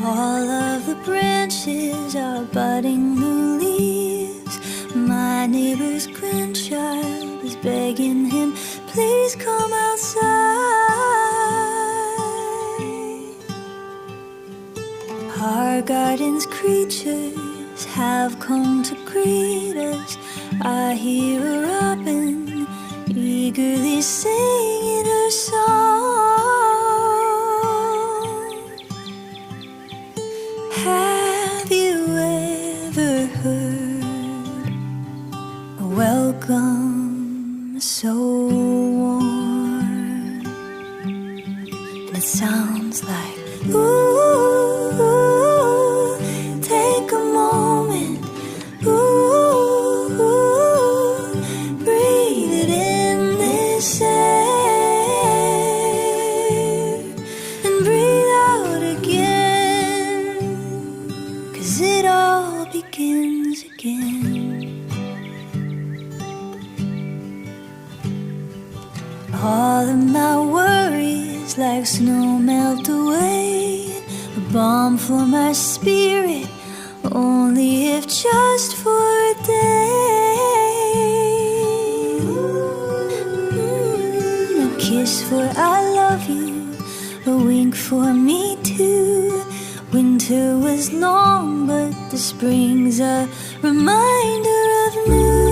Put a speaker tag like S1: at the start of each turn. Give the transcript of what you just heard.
S1: All of the branches are budding new leaves. My neighbor's grandchild is begging him, please come outside. Our garden's creatures have come to greet us. I hear a robin eagerly singing her song. Have you ever heard a welcome so warm? And it sounds like, ooh, take a moment, ooh, breathe it in this air and breathe out again, 'cause it all begins again. All of my worries like snow melt away, a balm for my spirit, only if just for a day. A kiss for I love you, a wink for me too. Winter was long, but the spring's a reminder of new.